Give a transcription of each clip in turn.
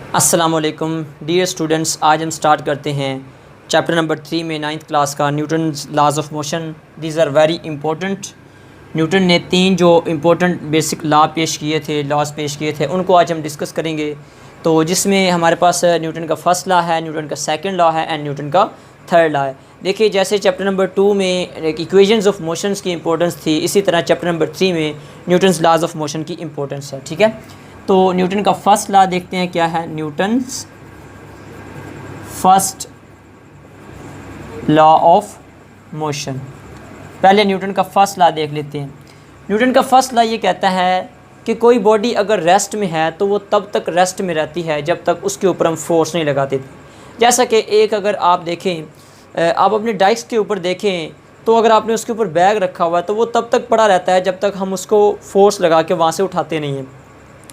अस्सलामुअलैकुम dear students, आज हम स्टार्ट करते हैं चैप्टर नंबर 3 में 9th क्लास का Newton laws of motion. These are very important. Newton ने 3 जो इम्पोर्टेंट बेसिक लॉ पेश किए थे, लॉज पेश किए थे, उनको आज हम डिस्कस करेंगे। तो जिसमें हमारे पास न्यूटन का फर्स्ट लॉ है, न्यूटन का सेकंड लॉ है एंड न्यूटन का थर्ड लॉ है। देखिए, जैसे चैप्टर नंबर 2 में इक्वेशंस ऑफ मोशंस की इंपॉर्टेंस थी, इसी तरह चैप्टर नंबर 3 में न्यूटन्स लॉज ऑफ मोशन की इंपॉर्टेंस है। ठीक है, तो न्यूटन का फर्स्ट लॉ देखते हैं क्या है। Newton's first law of motion. पहले न्यूटन का फर्स्ट लॉ देख लेते हैं। न्यूटन का फर्स्ट लॉ ये कहता है कि कोई बॉडी अगर रेस्ट में है तो वो तब तक रेस्ट में रहती है जब तक उसके ऊपर हम फोर्स नहीं लगाते थे। जैसा कि अगर आप देखें, आप अपने डाइस के ऊपर देखें, तो अगर आपने उसके ऊपर बैग रखा हुआ है तो वो तब तक पड़ा रहता है जब तक हम उसको फोर्स लगा के वहाँ से उठाते नहीं हैं।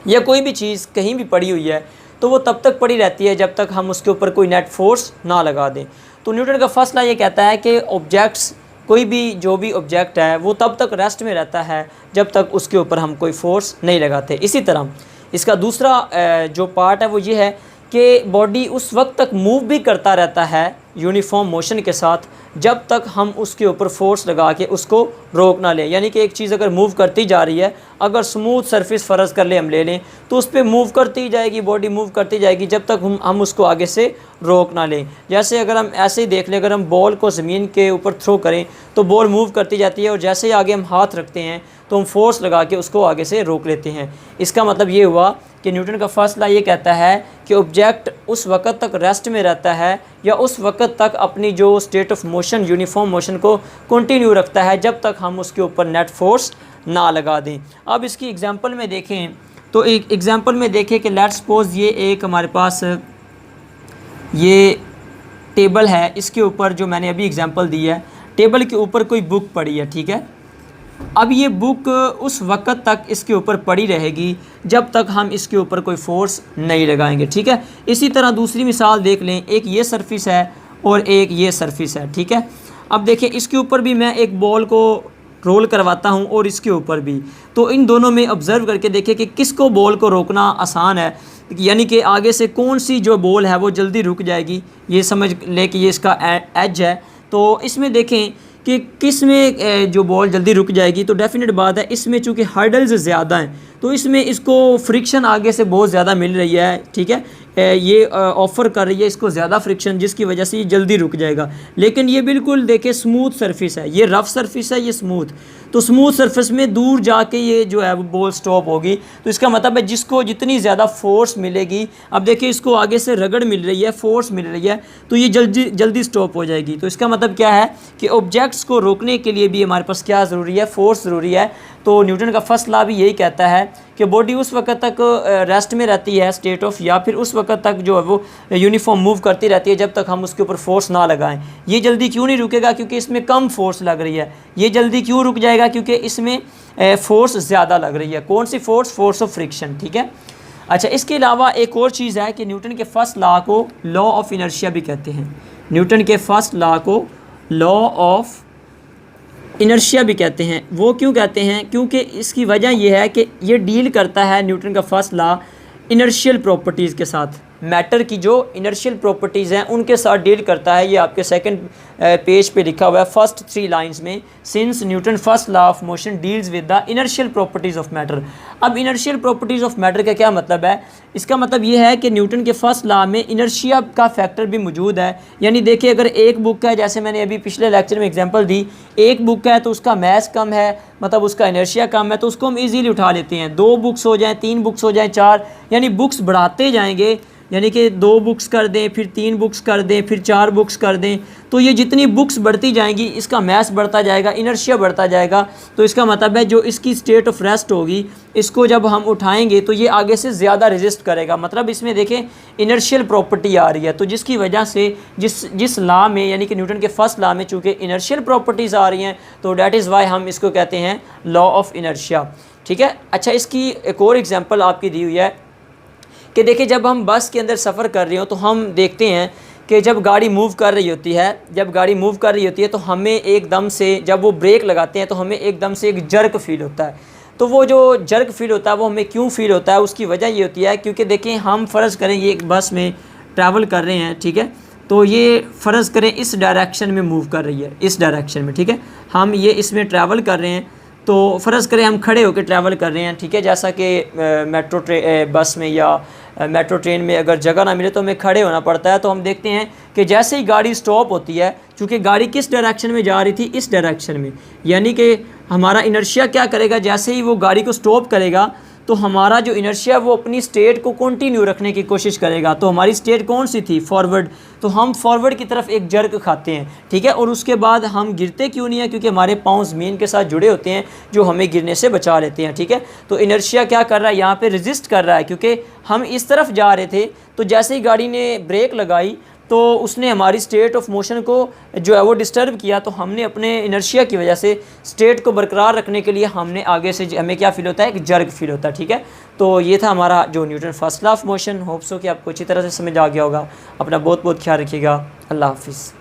या कोई भी चीज़ कहीं भी पड़ी हुई है तो वो तब तक पड़ी रहती है जब तक हम उसके ऊपर कोई नेट फोर्स ना लगा दें। तो न्यूटन का फर्स्ट लॉ ये कहता है कि ऑब्जेक्ट्स, कोई भी जो भी ऑब्जेक्ट है वो तब तक रेस्ट में रहता है जब तक उसके ऊपर हम कोई फोर्स नहीं लगाते। इसी तरह इसका दूसरा जो पार्ट है वो ये है कि बॉडी उस वक्त तक मूव भी करता रहता है यूनिफॉर्म मोशन के साथ जब तक हम उसके ऊपर फोर्स लगा के उसको रोक ना लें। यानी कि एक चीज़ अगर मूव करती जा रही है, अगर स्मूथ सरफेस फ़र्ज़ कर ले हम ले लें, तो उस पर मूव करती जाएगी, बॉडी मूव करती जाएगी जब तक हम उसको आगे से रोक ना लें। जैसे अगर हम ऐसे ही देख लें, अगर हम बॉल को ज़मीन के ऊपर थ्रो करें तो बॉल मूव करती जाती है और जैसे ही आगे हम हाथ रखते हैं तो हम फोर्स लगा के उसको आगे से रोक लेते हैं। इसका मतलब ये हुआ कि न्यूटन का फर्स्ट लॉ ये कहता है कि ऑब्जेक्ट उस वक़्त तक रेस्ट में रहता है या उस वक़्त तक अपनी जो state of motion, uniform motion को कंटिन्यू रखता है जब तक हम उसके ऊपर नेट फोर्स ना लगा दें। अब इसकी एग्जांपल में देखें तो एक एग्जांपल में देखें कि लेट्स सपोज ये एक हमारे पास ये टेबल है, इसके ऊपर जो मैंने अभी एग्जांपल दी है, टेबल के ऊपर कोई बुक पड़ी है। ठीक है, अब ये बुक उस वक़्त तक इसके ऊपर पड़ी रहेगी जब तक हम इसके ऊपर कोई फोर्स नहीं लगाएंगे। ठीक है, इसी तरह दूसरी मिसाल देख लें, एक ये सरफेस है और एक ये सरफेस है। ठीक है, अब देखें इसके ऊपर भी मैं एक बॉल को रोल करवाता हूँ और इसके ऊपर भी, तो इन दोनों में ऑब्ज़र्व करके देखें कि किसको बॉल को रोकना आसान है, यानी कि आगे से कौन सी जो बॉल है वो जल्दी रुक जाएगी। ये समझ लें कि ये इसका एज है, तो इसमें देखें कि किस में जो बॉल जल्दी रुक जाएगी। तो डेफिनेट बात है, इसमें चूँकि हर्डल्स ज़्यादा हैं तो इसमें इसको फ्रिक्शन आगे से बहुत ज़्यादा मिल रही है। ठीक है, ये ऑफ़र कर रही है इसको ज़्यादा फ्रिक्शन, जिसकी वजह से ये जल्दी रुक जाएगा। लेकिन ये बिल्कुल देखिए स्मूथ सरफेस है, ये रफ़ सरफेस है, ये स्मूथ। तो स्मूथ सरफेस में दूर जाके ये जो है वो बॉल स्टॉप होगी। तो इसका मतलब है जिसको जितनी ज़्यादा फोर्स मिलेगी, अब देखिए इसको आगे से रगड़ मिल रही है, फोर्स मिल रही है, तो ये जल्दी स्टॉप हो जाएगी। तो इसका मतलब क्या है कि ऑब्जेक्ट्स को रोकने के लिए भी हमारे पास क्या ज़रूरी है, फोर्स ज़रूरी है। तो न्यूटन का फर्स्ट लॉ भी यही कहता है कि बॉडी उस वक्त तक रेस्ट में रहती है, स्टेट ऑफ, या फिर उस वक्त तक जो है वो यूनिफॉर्म मूव करती रहती है जब तक हम उसके ऊपर फोर्स ना लगाएं। ये जल्दी क्यों नहीं रुकेगा? क्योंकि इसमें कम फोर्स लग रही है। ये जल्दी क्यों रुक जाएगा? क्योंकि इसमें फोर्स ज़्यादा लग रही है। कौन सी फोर्स? Force of friction. ठीक है, अच्छा, इसके अलावा एक और चीज़ है कि न्यूटन के फर्स्ट लॉ को लॉ ऑफ इनर्शिया भी कहते हैं। न्यूटन के फर्स्ट लॉ को लॉ ऑफ इनर्शिया भी कहते हैं। वो क्यों कहते हैं? क्योंकि इसकी वजह यह है कि ये डील करता है, न्यूटन का फर्स्ट लॉ, इनर्शियल प्रॉपर्टीज़ के साथ। मैटर की जो इनर्शियल प्रॉपर्टीज़ हैं उनके साथ डील करता है। ये आपके सेकंड पेज पे लिखा हुआ है फर्स्ट 3 लाइंस में, since Newton first law of motion deals with the inertial properties of matter. अब इनर्शियल प्रॉपर्टीज़ ऑफ मैटर का क्या मतलब है? इसका मतलब ये है कि न्यूटन के फर्स्ट लॉ में इनर्शिया का फैक्टर भी मौजूद है। यानी देखिए, अगर एक बुक है, जैसे मैंने अभी पिछले लेक्चर में एग्जांपल दी, एक बुक है तो उसका मैस कम है, मतलब उसका इनर्शिया कम है, तो उसको हम इजीली उठा लेते हैं। 2 बुक्स हो जाएं, 3 बुक्स हो जाएं, 4, यानी बुक्स बढ़ाते जाएंगे। यानी कि 2 बुक्स कर दें, फिर 3 बुक्स कर दें, फिर 4 बुक्स कर दें, तो ये जितनी बुक्स बढ़ती जाएंगी इसका मैस बढ़ता जाएगा, इनर्शिया बढ़ता जाएगा। तो इसका मतलब है जो इसकी स्टेट ऑफ रेस्ट होगी, इसको जब हम उठाएंगे तो ये आगे से ज़्यादा रेजिस्ट करेगा। मतलब इसमें देखें इनर्शियल प्रॉपर्टी आ रही है, तो जिसकी वजह से जिस लॉ में, यानी कि न्यूटन के फर्स्ट लॉ में चूँकि इनर्शियल प्रॉपर्टीज़ आ रही हैं, तो डैट इज़ वाई हम इसको कहते हैं लॉ ऑफ इनर्शिया। ठीक है, अच्छा, इसकी एक और एग्जाम्पल आपकी दी हुई है कि देखिए, जब हम बस के अंदर सफ़र कर रहे हो तो हम देखते हैं कि जब गाड़ी मूव कर रही होती है, तो हमें एकदम से, जब वो ब्रेक लगाते हैं तो हमें एकदम से एक जर्क फील होता है। तो वो जो जर्क फील होता है वो हमें क्यों फील होता है, उसकी वजह ये होती है क्योंकि देखें हम फ़र्ज़ करें ये एक बस में ट्रैवल कर रहे हैं, ठीक है, तो ये फ़र्ज़ करें इस डायरेक्शन में मूव कर रही है, इस डायरेक्शन में, ठीक है, हम ये इसमें ट्रैवल कर रहे हैं, तो फ़र्ज़ करें हम खड़े होकर ट्रैवल कर रहे हैं, ठीक है, जैसा कि बस में या मेट्रो ट्रेन में अगर जगह ना मिले तो हमें खड़े होना पड़ता है। तो हम देखते हैं कि जैसे ही गाड़ी स्टॉप होती है, चूँकि गाड़ी किस डायरेक्शन में जा रही थी, इस डायरेक्शन में, यानी कि हमारा इनर्शिया क्या करेगा, जैसे ही वो गाड़ी को स्टॉप करेगा तो हमारा जो इनर्शिया वो अपनी स्टेट को कंटिन्यू रखने की कोशिश करेगा। तो हमारी स्टेट कौन सी थी, फॉरवर्ड, तो हम फॉरवर्ड की तरफ एक जर्क खाते हैं, ठीक है, और उसके बाद हम गिरते क्यों नहीं है, क्योंकि हमारे पाँव ज़मीन के साथ जुड़े होते हैं जो हमें गिरने से बचा लेते हैं, ठीक है। तो इनर्शिया क्या कर रहा है, यहाँ पे रेजिस्ट कर रहा है, क्योंकि हम इस तरफ जा रहे थे, तो जैसे ही गाड़ी ने ब्रेक लगाई तो उसने हमारी स्टेट ऑफ मोशन को जो है वो डिस्टर्ब किया। तो हमने अपने इनर्शिया की वजह से स्टेट को बरकरार रखने के लिए हमने आगे से हमें क्या फ़ील होता है, एक जर्क फील होता है, ठीक है। तो ये था हमारा जो Newton first law of motion. Hope so कि आपको अच्छी तरह से समझ आ गया होगा। अपना बहुत बहुत ख्याल रखिएगा। अल्लाह हाफिज़।